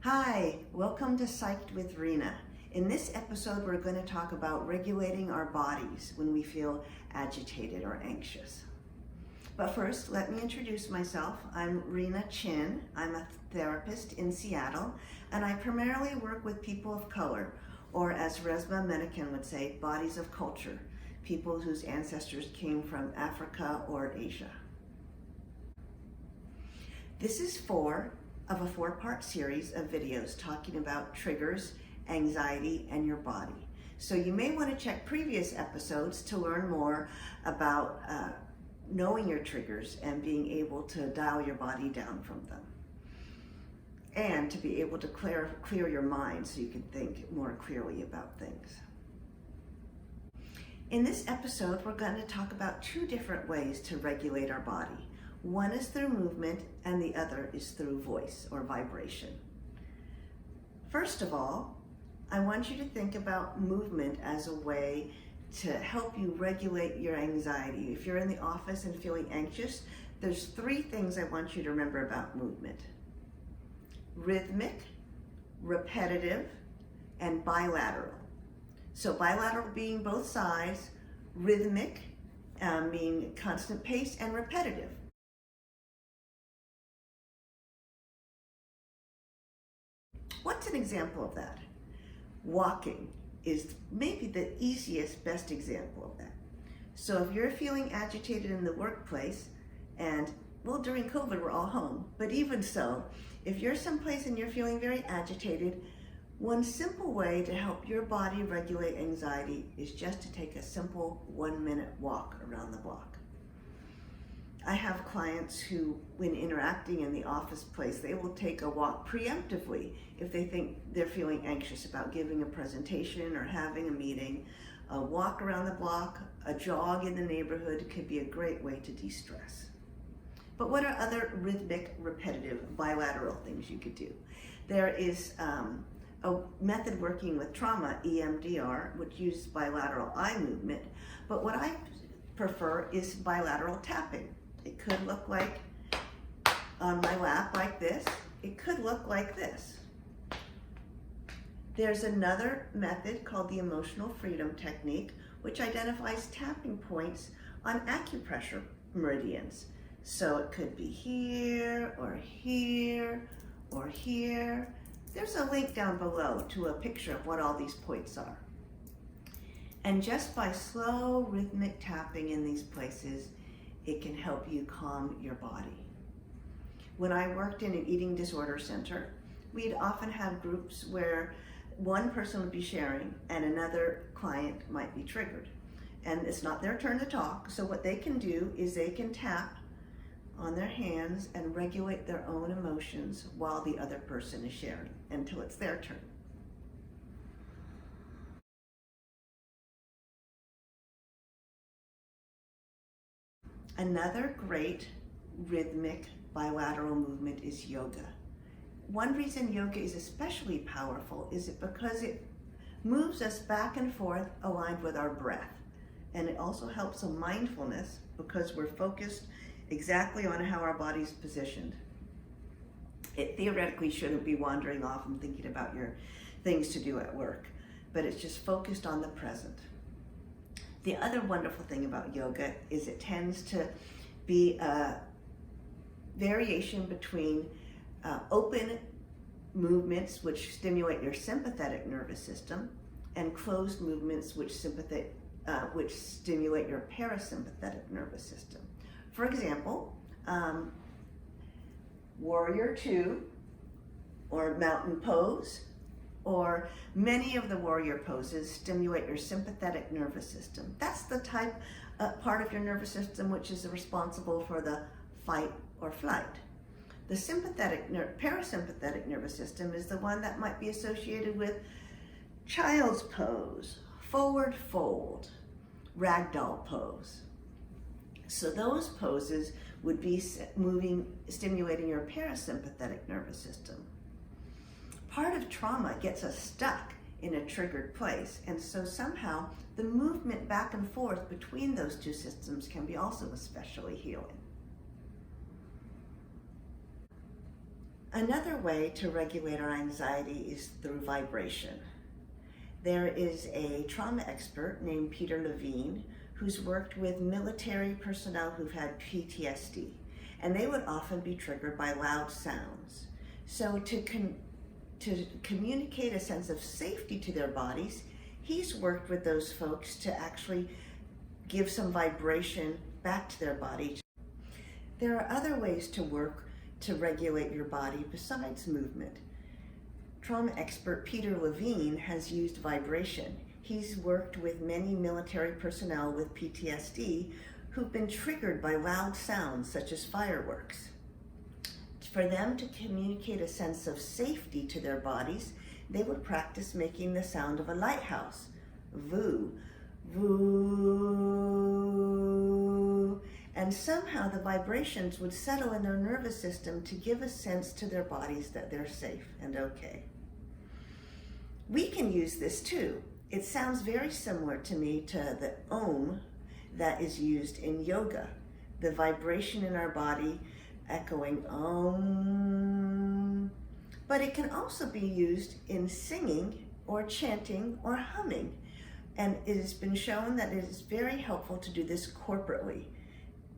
Hi, welcome to Psyched with Rena. In this episode, we're going to talk about regulating our bodies when we feel agitated or anxious. But first, let me introduce myself. I'm Rena Chin. I'm a therapist in Seattle, and I primarily work with people of color, or as Resma Menakem would say, bodies of culture, people whose ancestors came from Africa or Asia. This is of a four-part series of videos talking about triggers, anxiety, and your body. So you may want to check previous episodes to learn more about knowing your triggers and being able to dial your body down from them. And to be able to clear your mind so you can think more clearly about things. In this episode, we're going to talk about two different ways to regulate our body. One is through movement and the other is through voice or vibration. First of all, I want you to think about movement as a way to help you regulate your anxiety. If you're in the office and feeling anxious, there's three things I want you to remember about movement: rhythmic, repetitive, and bilateral. So bilateral being both sides, rhythmic meaning constant pace, and repetitive. What's an example of that? Walking is maybe the easiest, best example of that. So if you're feeling agitated in the workplace, and well, during COVID, we're all home, but even so, if you're someplace and you're feeling very agitated, one simple way to help your body regulate anxiety is just to take a simple 1-minute walk around the block. I have clients who, when interacting in the office place, they will take a walk preemptively if they think they're feeling anxious about giving a presentation or having a meeting. A walk around the block, a jog in the neighborhood could be a great way to de-stress. But what are other rhythmic, repetitive, bilateral things you could do? There is a method working with trauma, EMDR, which uses bilateral eye movement, but what I prefer is bilateral tapping. It could look like on my lap like this. It could look like this. There's another method called the emotional freedom technique, which identifies tapping points on acupressure meridians. So it could be here, or here, or here. There's a link down below to a picture of what all these points are. And just by slow rhythmic tapping in these places, it can help you calm your body. When I worked in an eating disorder center, we'd often have groups where one person would be sharing and another client might be triggered. And it's not their turn to talk, so what they can do is they can tap on their hands and regulate their own emotions while the other person is sharing until it's their turn. Another great rhythmic bilateral movement is yoga. One reason yoga is especially powerful is because it moves us back and forth aligned with our breath. And it also helps with mindfulness because we're focused exactly on how our body's positioned. It theoretically shouldn't be wandering off and thinking about your things to do at work, but it's just focused on the present. The other wonderful thing about yoga is it tends to be a variation between open movements which stimulate your sympathetic nervous system and closed movements which stimulate your parasympathetic nervous system. For example, Warrior Two or Mountain Pose, or many of the warrior poses stimulate your sympathetic nervous system. That's the part of your nervous system which is responsible for the fight or flight. The parasympathetic nervous system is the one that might be associated with child's pose, forward fold, ragdoll pose. So those poses would be stimulating your parasympathetic nervous system. Part of trauma gets us stuck in a triggered place, and so somehow the movement back and forth between those two systems can be also especially healing. Another way to regulate our anxiety is through vibration. There is a trauma expert named Peter Levine who's worked with military personnel who've had PTSD, and they would often be triggered by loud sounds. So to communicate a sense of safety to their bodies, he's worked with those folks to actually give some vibration back to their body. There are other ways to work to regulate your body besides movement. Trauma expert Peter Levine has used vibration. He's worked with many military personnel with PTSD who've been triggered by loud sounds such as fireworks. For them to communicate a sense of safety to their bodies, they would practice making the sound of a lighthouse. Voo, voo. And somehow the vibrations would settle in their nervous system to give a sense to their bodies that they're safe and okay. We can use this too. It sounds very similar to me to the Om that is used in yoga. The vibration in our body echoing Om. But it can also be used in singing or chanting or humming. And it has been shown that it is very helpful to do this corporately.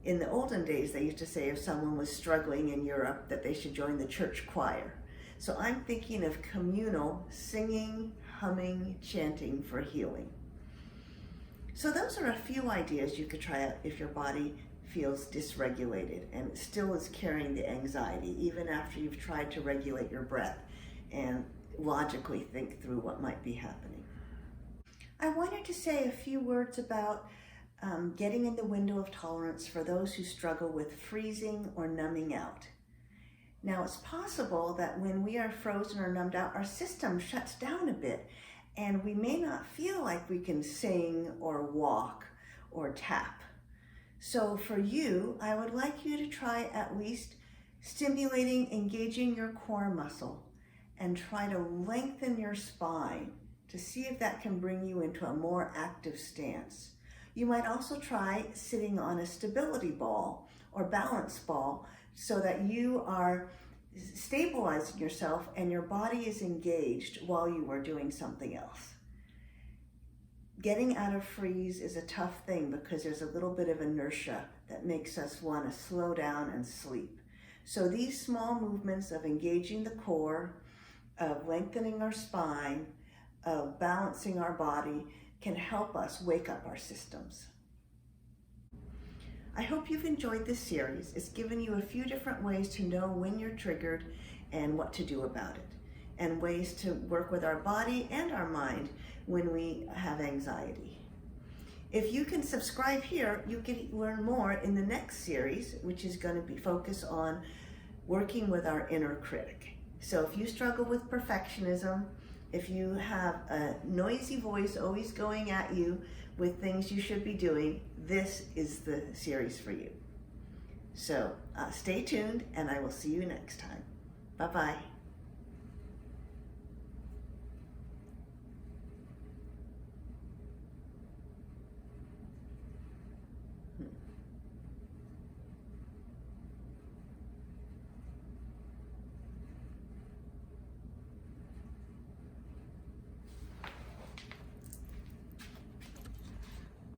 In the olden days, they used to say if someone was struggling in Europe that they should join the church choir. So I'm thinking of communal singing, humming, chanting for healing. So those are a few ideas you could try out if your body feels dysregulated and still is carrying the anxiety, even after you've tried to regulate your breath and logically think through what might be happening. I wanted to say a few words about getting in the window of tolerance for those who struggle with freezing or numbing out. Now, it's possible that when we are frozen or numbed out, our system shuts down a bit and we may not feel like we can sing or walk or tap. So for you, I would like you to try at least engaging your core muscle and try to lengthen your spine to see if that can bring you into a more active stance. You might also try sitting on a stability ball or balance ball so that you are stabilizing yourself and your body is engaged while you are doing something else. Getting out of freeze is a tough thing because there's a little bit of inertia that makes us want to slow down and sleep. So these small movements of engaging the core, of lengthening our spine, of balancing our body can help us wake up our systems. I hope you've enjoyed this series. It's given you a few different ways to know when you're triggered and what to do about it, and ways to work with our body and our mind when we have anxiety. If you can subscribe here, you can learn more in the next series, which is going to be focused on working with our inner critic. So if you struggle with perfectionism, if you have a noisy voice always going at you with things you should be doing, this is the series for you. So stay tuned and I will see you next time. Bye-bye.